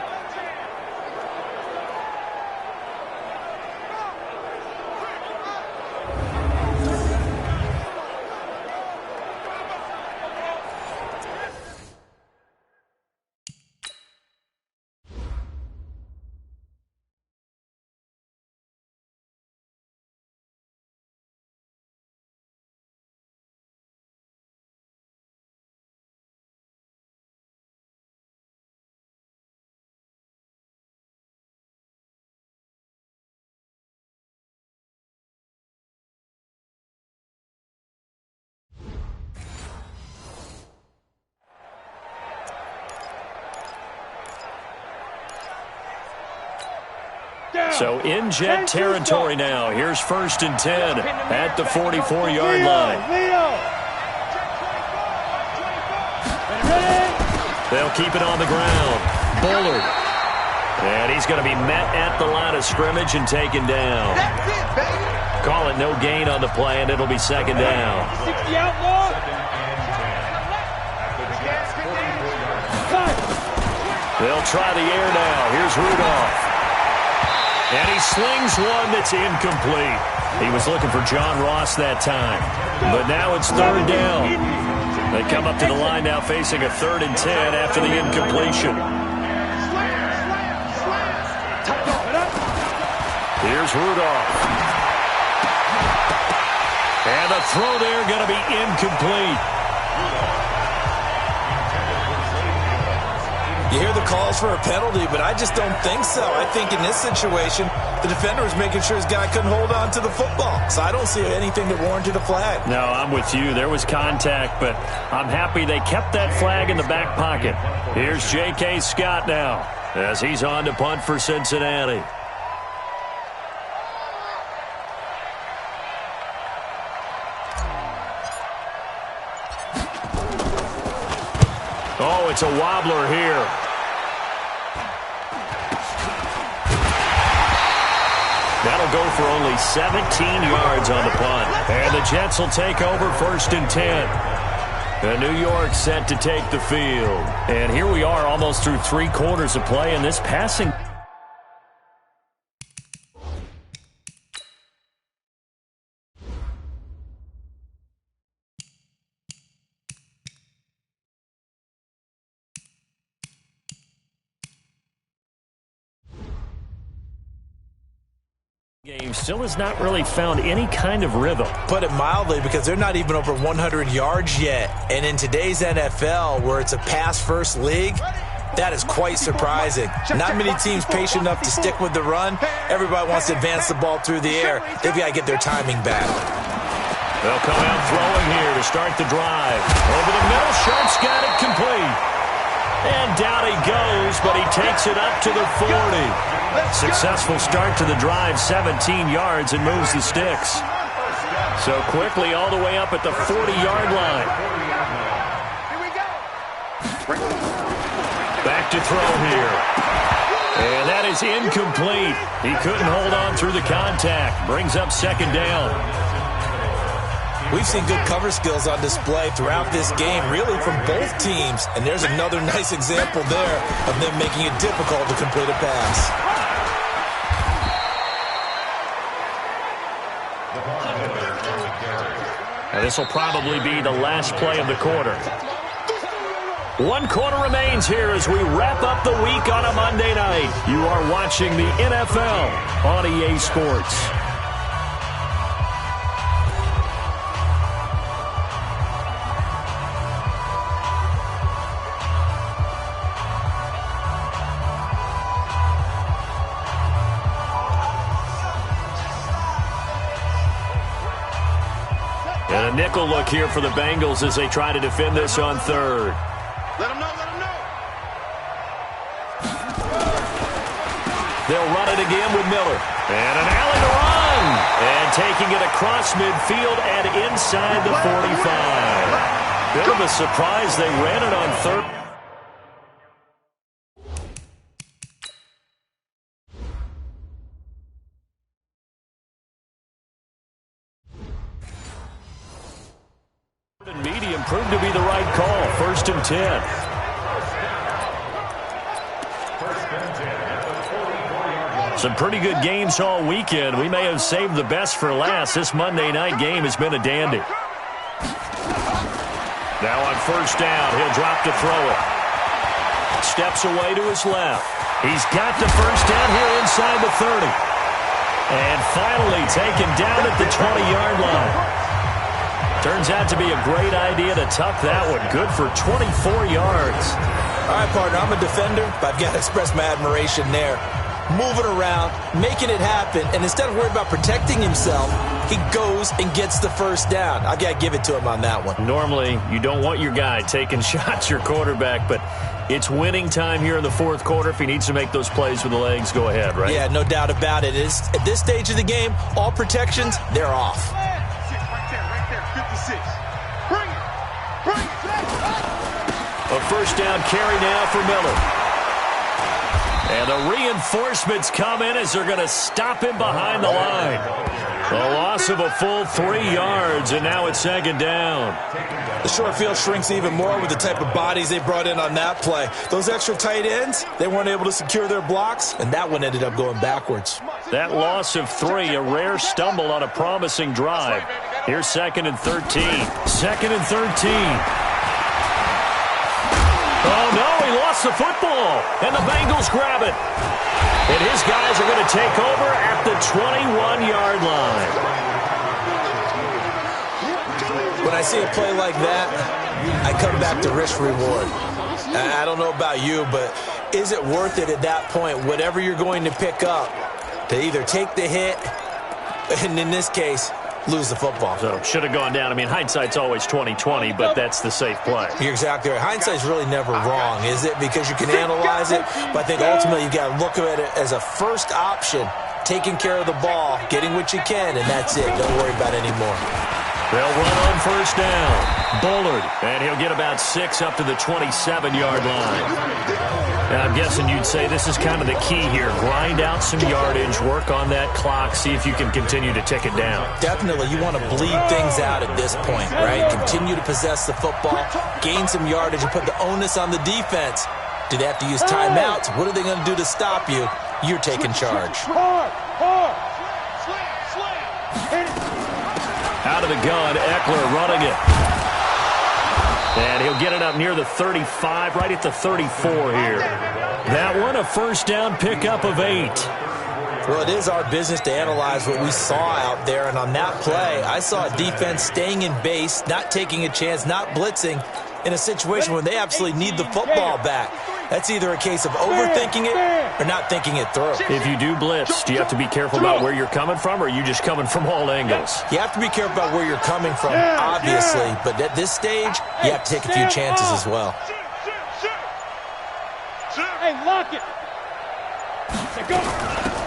So in Jet territory now. Here's 1st and 10 at the 44-yard line. They'll keep it on the ground. Bullard. And he's going to be met at the line of scrimmage and taken down. That's it, baby. Call it no gain on the play, and it'll be 2nd down. 60 outlaw. They'll try the air now. Here's Rudolph. And he slings one that's incomplete. He was looking for John Ross that time. But now it's third down. They come up to the line now facing a 3rd and 10 after the incompletion. Here's Rudolph. And the throw there going to be incomplete. You hear the calls for a penalty, but I just don't think so. I think in this situation, the defender was making sure his guy couldn't hold on to the football. So I don't see anything that warranted a flag. No, I'm with you. There was contact, but I'm happy they kept that flag in the back pocket. Here's J.K. Scott now as he's on to punt for Cincinnati. Oh, it's a wobbler here. That'll go for only 17 yards on the punt. And the Jets will take over 1st and 10. And New York set to take the field. And here we are almost through 3 quarters of play in this passing. Game still has not really found any kind of rhythm. Put it mildly, because they're not even over 100 yards yet. And in today's NFL, where it's a pass-first league, that is quite surprising. Not many teams patient enough to stick with the run. Everybody wants to advance the ball through the air. They've got to get their timing back. They'll come out throwing here to start the drive. Over the middle, Sharp's got it complete. And down he goes, but he takes it up to the 40. Successful start to the drive, 17 yards, and moves the sticks. So quickly all the way up at the 40-yard line. Back to throw here. And that is incomplete. He couldn't hold on through the contact. Brings up 2nd down. We've seen good cover skills on display throughout this game, really from both teams. And there's another nice example there of them making it difficult to complete a pass. And this will probably be the last play of the quarter. 1 quarter remains here as we wrap up the week on a Monday night. You are watching the NFL on EA Sports. And a nickel look here for the Bengals as they try to defend this on 3rd. Let them know, let them know. They'll run it again with Miller. And an alley to run. And taking it across midfield and inside the 45. Bit of a surprise. They ran it on 3rd. Medium proved to be the right call. 1st and 10. Some pretty good games all weekend. We may have saved the best for last. This Monday night game has been a dandy. Now on 1st down, he'll drop to throw it. Steps away to his left. He's got the 1st down here inside the 30. And finally taken down at the 20-yard line. Turns out to be a great idea to tuck that one. Good for 24 yards. All right, partner, I'm a defender, but I've got to express my admiration there. Moving around, making it happen, and instead of worrying about protecting himself, he goes and gets the 1st down. I've got to give it to him on that one. Normally, you don't want your guy taking shots, your quarterback, but it's winning time here in the 4th quarter. If he needs to make those plays with the legs, go ahead, right? Yeah, no doubt about it. At this stage of the game, all protections, they're off. A 1st down carry now for Miller. And the reinforcements come in as they're going to stop him behind the line. A loss of a full 3 yards, and now it's second down. The short field shrinks even more with the type of bodies they brought in on that play. Those extra tight ends, they weren't able to secure their blocks, and that one ended up going backwards. That loss of 3, a rare stumble on a promising drive. Here's 2nd and 13. 2nd and 13. Oh, no, he lost the football, and the Bengals grab it. And his guys are going to take over at the 21-yard line. When I see a play like that, I come back to risk-reward. I don't know about you, but is it worth it at that point, whatever you're going to pick up, to either take the hit, and in this case, lose the football? So should have gone down. I mean, hindsight's always 20/20, but that's the safe play. You're exactly right. Hindsight's really never wrong, is it? Because you can analyze it, but I think ultimately you got to look at it as a first option, taking care of the ball, getting what you can, and that's it. Don't worry about it anymore. They'll run on first down. Bullard, and he'll get about 6 up to the 27-yard line. Now, I'm guessing you'd say this is kind of the key here. Grind out some yardage, work on that clock, see if you can continue to tick it down. Definitely. You want to bleed things out at this point, right? Continue to possess the football, gain some yardage, and put the onus on the defense. Do they have to use timeouts? What are they going to do to stop you? You're taking charge. Out of the gun, Eckler running it. And he'll get it up near the 35, right at the 34 here. That one, a first down pickup of 8. Well, it is our business to analyze what we saw out there. And on that play, I saw a defense staying in base, not taking a chance, not blitzing in a situation when they absolutely need the football back. That's either a case of overthinking it or not thinking it through. If you do blitz, do you have to be careful about where you're coming from, or are you just coming from all angles? You have to be careful about where you're coming from, obviously. But at this stage, you have to take a few chances as well. Hey, lock it.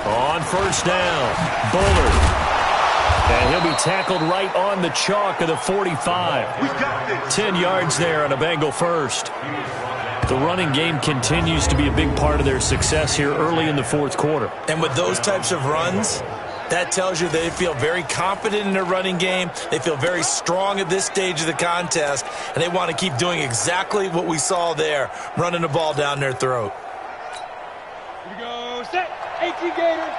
On first down, Bullard. And he'll be tackled right on the chalk of the 45. 10 yards there on a Bengal first. The running game continues to be a big part of their success here early in the fourth quarter. And with those types of runs, that tells you they feel very confident in their running game. They feel very strong at this stage of the contest, and they want to keep doing exactly what we saw there, running the ball down their throat. Here we go. Set. 18 Gators.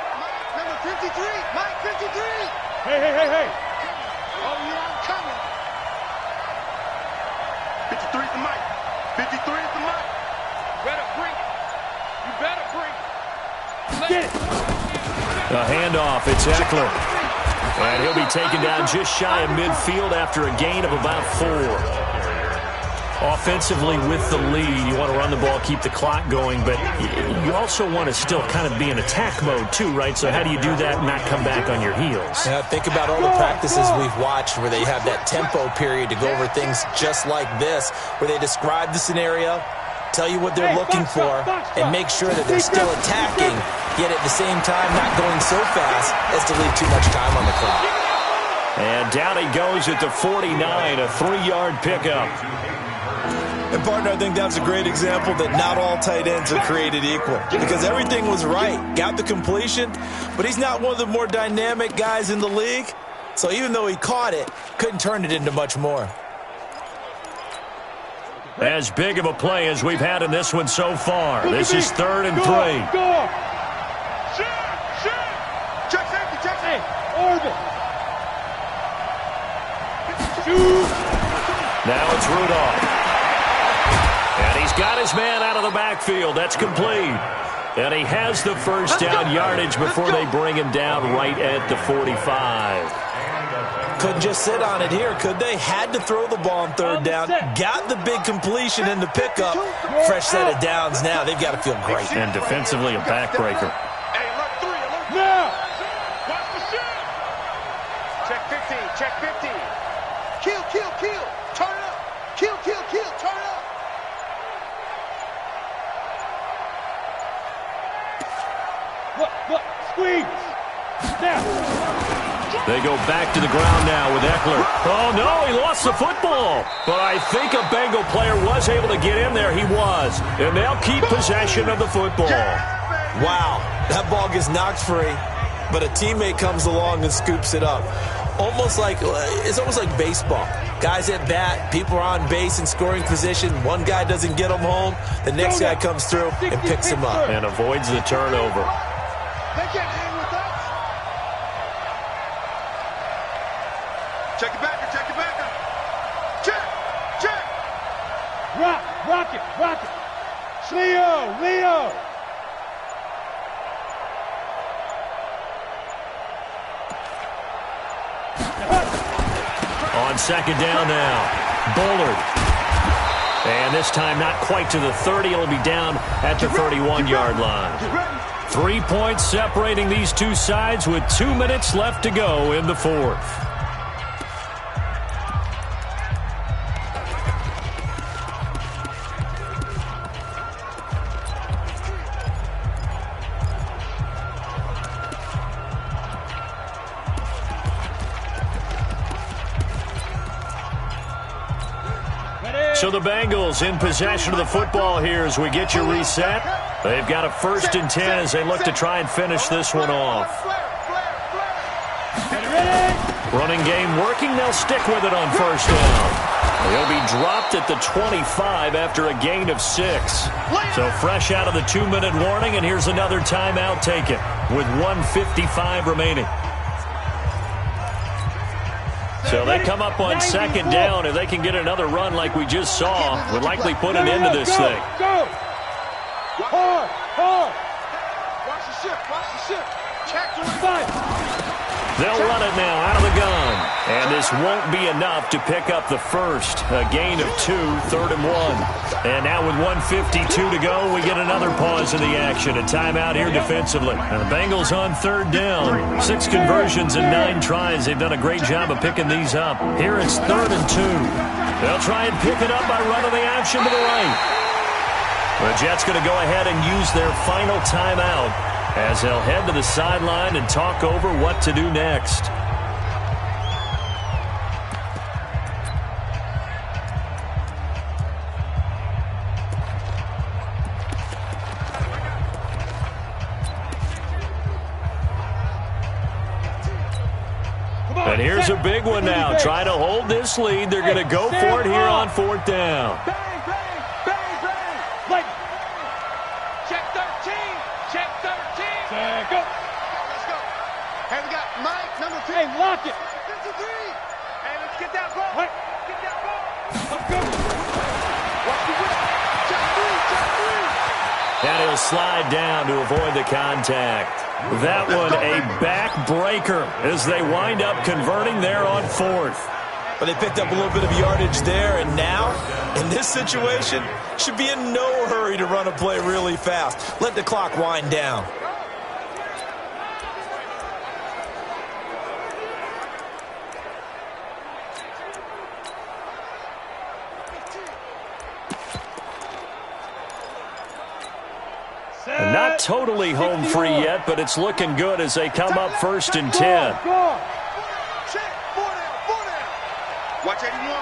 Number 53. Mike 53. Hey, hey, hey, hey. Oh, yeah, I'm coming. 53 is the mic. 53 is the mic. Better bring it. You better bring it. Get it. A handoff, it's Eckler. And he'll be taken down just shy of midfield after a gain of about 4. Offensively with the lead, you want to run the ball, keep the clock going, but you also want to still kind of be in attack mode too, right? So how do you do that and not come back on your heels? Yeah, think about all the practices we've watched where they have that tempo period to go over things just like this, where they describe the scenario, tell you what they're looking for, and make sure that they're still attacking, yet at the same time not going so fast as to leave too much time on the clock. And down he goes at the 49, a 3-yard pickup. And, partner, I think that's a great example that not all tight ends are created equal, because everything was right. Got the completion, but he's not one of the more dynamic guys in the league. So even though he caught it, couldn't turn it into much more. As big of a play as we've had in this one so far. This is 3rd and 3. Go. Check safety, check Hey, safety. orbit. Shoot. Now it's Rudolph. And he's got his man out of the backfield. That's complete. And he has the first down yardage before they bring him down right at the 45. Couldn't just sit on it here, could they? Had to throw the ball on 3rd down. Got the big completion in the pickup. Fresh set of downs now. They've got to feel great. And defensively a backbreaker. Hey, alert 3, alert 3. Now. Watch the shit. Check 15, check 15. Kill, kill, kill. Turn it up. Kill, kill, kill. Turn it up. Look. Squeeze. Now. They go back to the ground now with Eckler. Oh, no, he lost the football. But I think a Bengal player was able to get in there. He was. And they'll keep possession of the football. Wow, that ball gets knocked free, but a teammate comes along and scoops it up. It's almost like baseball. Guys at bat, people are on base in scoring position. One guy doesn't get them home. The next guy comes through and picks him up. And avoids the turnover. They can't hang with us. Check it back. Check. Rock it. Leo. On second down now, Bullard. And this time not quite to the 30. It'll be down at the 31-yard line. 3 points separating these two sides with 2 minutes left to go in the fourth. So the Bengals in possession of the football here as we get you reset. They've got a 1st and 10 as they look to try and finish this one off. Running game working. They'll stick with it on 1st down. They'll be dropped at the 25 after a gain of 6. So fresh out of the 2-minute warning, and here's another timeout taken with 1:55 remaining. So they come up on 2nd down. If they can get another run like we just saw, would likely put an end to this thing. Go! Hard! Watch the ship. Check to the Five. They'll run it now out of the gun. And this won't be enough to pick up the first. A gain of 2, 3rd and 1. And now with 1:52 to go, we get another pause in the action. A timeout here defensively. And the Bengals on 3rd down. 6 conversions and 9 tries. They've done a great job of picking these up. Here it's 3rd and 2. They'll try and pick it up by running the action to the right. The Jets going to go ahead and use their final timeout as they'll head to the sideline and talk over what to do next. And here's a big one now. Trying to hold this lead. They're going to go for it here on 4th down. Bang! Like. Check 13. Check, go. Let's go. Hey, we got Mike, number 2. Hey, lock it. 53. Hey, let's get that ball. Hey. Get that ball. Let's go. Watch the whip. Check 3. And he'll slide down to avoid the contact. That one a backbreaker as they wind up converting there on 4th. But they picked up a little bit of yardage there, and now, in this situation, should be in no hurry to run a play really fast. Let the clock wind down. And not totally home free yet, but it's looking good as they come up 1st and 10. Check. 4 down. Watch 81.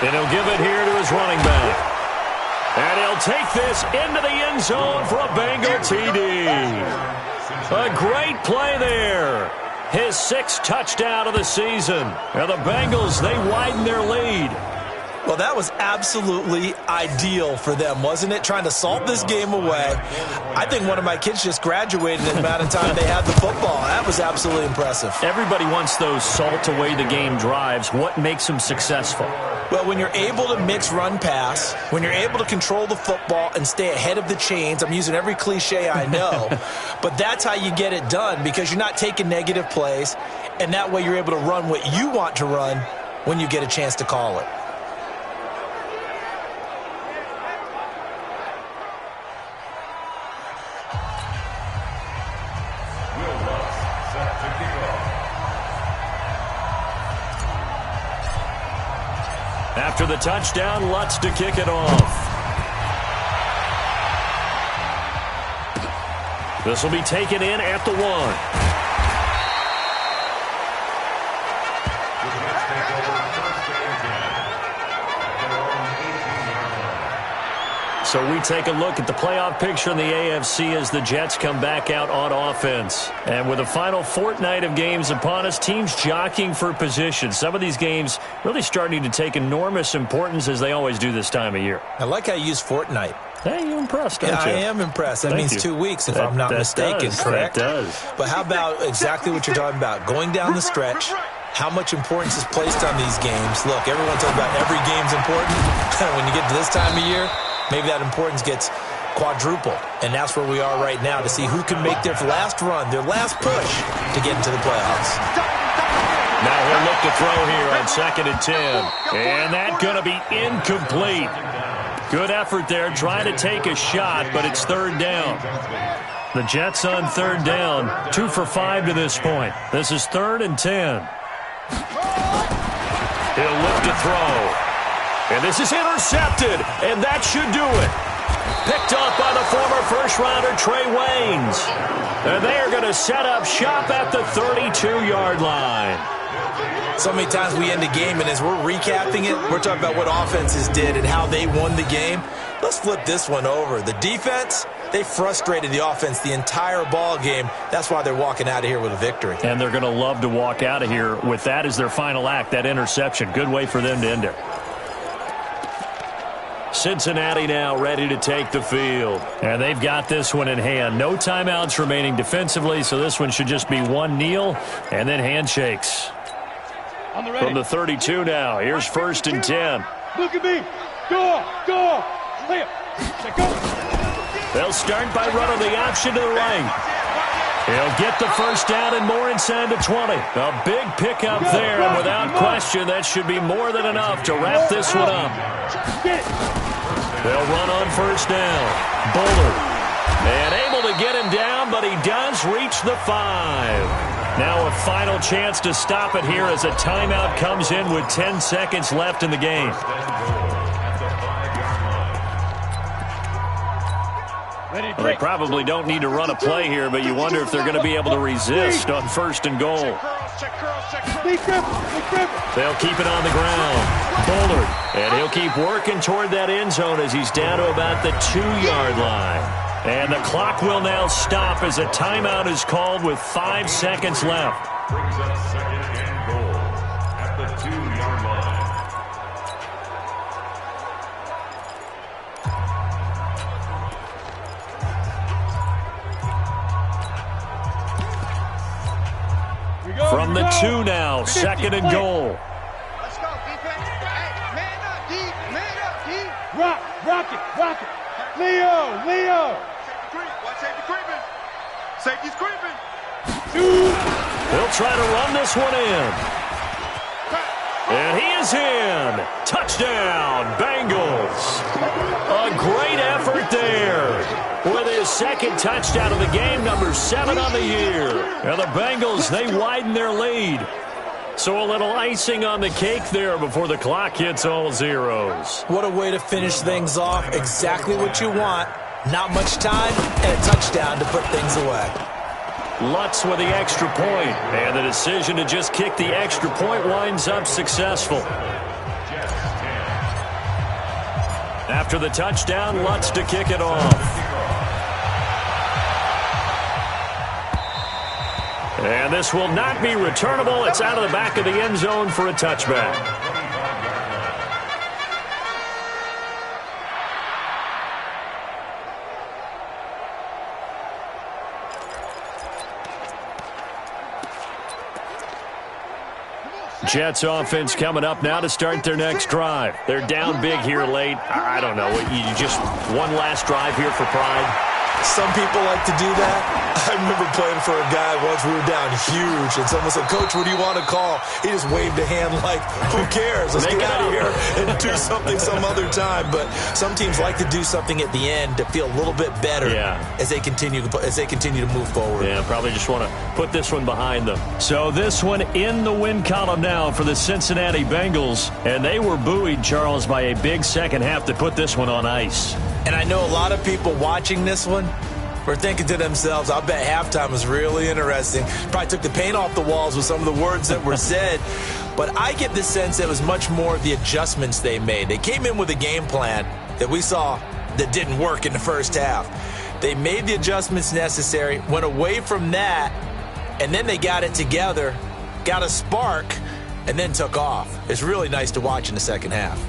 And he'll give it here to his running back. And he'll take this into the end zone for a Bengal TD. A great play there. His 6th touchdown of the season. And the Bengals, they widen their lead. Well, that was absolutely ideal for them, wasn't it? Trying to salt this game away. I think one of my kids just graduated in the amount of time they had the football. That was absolutely impressive. Everybody wants those salt-away-the-game drives. What makes them successful? Well, when you're able to mix run-pass, when you're able to control the football and stay ahead of the chains, I'm using every cliche I know, but that's how you get it done because you're not taking negative plays, and that way you're able to run what you want to run when you get a chance to call it. After the touchdown, Lutz to kick it off. This will be taken in at the 1. So we take a look at the playoff picture in the AFC as the Jets come back out on offense. And with the final fortnight of games upon us, teams jockeying for position. Some of these games really starting to take enormous importance as they always do this time of year. I like how you use fortnight. Hey, you're impressed, aren't you? I am impressed. That means 2 weeks, if I'm not mistaken, correct? That does. But how about exactly what you're talking about? Going down the stretch, how much importance is placed on these games? Look, everyone talks about every game's important. When you get to this time of year, maybe that importance gets quadrupled. And that's where we are right now to see who can make their last run, their last push to get into the playoffs. Now he'll look to throw here on 2nd and 10. And that's going to be incomplete. Good effort there, trying to take a shot, but it's 3rd down. The Jets on 3rd down, 2 for 5 to this point. This is 3rd and 10. He'll look to throw. And this is intercepted, and that should do it. Picked up by the former first-rounder Trey Waynes. And they are going to set up shop at the 32-yard line. So many times we end a game, and as we're recapping it, we're talking about what offenses did and how they won the game. Let's flip this one over. The defense, they frustrated the offense the entire ball game. That's why they're walking out of here with a victory. And they're going to love to walk out of here with that as their final act, that interception. Good way for them to end it. Cincinnati now ready to take the field. And they've got this one in hand. No timeouts remaining defensively, so this one should just be one kneel and then handshakes. From the 32 now, here's 1st and 10. Look at me. Go. Clear. Go. They'll start by running the option to the right. He'll get the first down and more inside the 20. A big pickup there, and without question, that should be more than enough to wrap this one up. They'll run on 1st down. Bullard. And able to get him down, but he does reach the 5. Now a final chance to stop it here as a timeout comes in with 10 seconds left in the game. Well, they probably don't need to run a play here, but you wonder if they're going to be able to resist on 1st and goal. They'll keep it on the ground. Bullard. And he'll keep working toward that end zone as he's down to about the 2-yard line. And the clock will now stop as a timeout is called with 5 seconds left. Brings up 2nd and goal at the 2-yard line. From the 2 now, 2nd and goal. Let's go, defense. Hey, man up, D. Man up, D. Rock it. Leo. Watch safety creeping. Safety's creeping. He'll try to run this one in. And he is in. Touchdown, Bengals. A great effort there. With his 2nd touchdown of the game, number 7 on the year. And the Bengals, they widen their lead. So a little icing on the cake there before the clock hits all zeros. What a way to finish things off. Exactly what you want. Not much time and a touchdown to put things away. Lutz with the extra point. And the decision to just kick the extra point winds up successful. After the touchdown, Lutz to kick it off. And this will not be returnable. It's out of the back of the end zone for a touchback. Jets offense coming up now to start their next drive. They're down big here late. I don't know. You just one last drive here for pride. Some people like to do that. I remember playing for a guy once. We were down huge, and someone said, "Coach, what do you want to call?" He just waved a hand like, "Who cares? Let's get out of here and do something some other time." But some teams like to do something at the end to feel a little bit better as they continue to move forward. Yeah, probably just want to put this one behind them. So this one in the win column now for the Cincinnati Bengals, and they were buoyed, Charles, by a big second half to put this one on ice. And I know a lot of people watching this one were thinking to themselves, I bet halftime was really interesting. Probably took the paint off the walls with some of the words that were said. But I get the sense it was much more of the adjustments they made. They came in with a game plan that we saw that didn't work in the first half. They made the adjustments necessary, went away from that, and then they got it together, got a spark, and then took off. It's really nice to watch in the second half.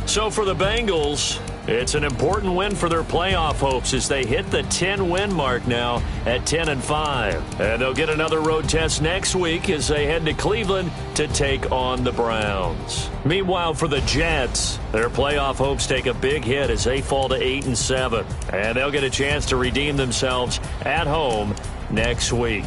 So for the Bengals, it's an important win for their playoff hopes as they hit the 10-win mark now at 10-5. And they'll get another road test next week as they head to Cleveland to take on the Browns. Meanwhile, for the Jets, their playoff hopes take a big hit as they fall to 8-7. And they'll get a chance to redeem themselves at home next week.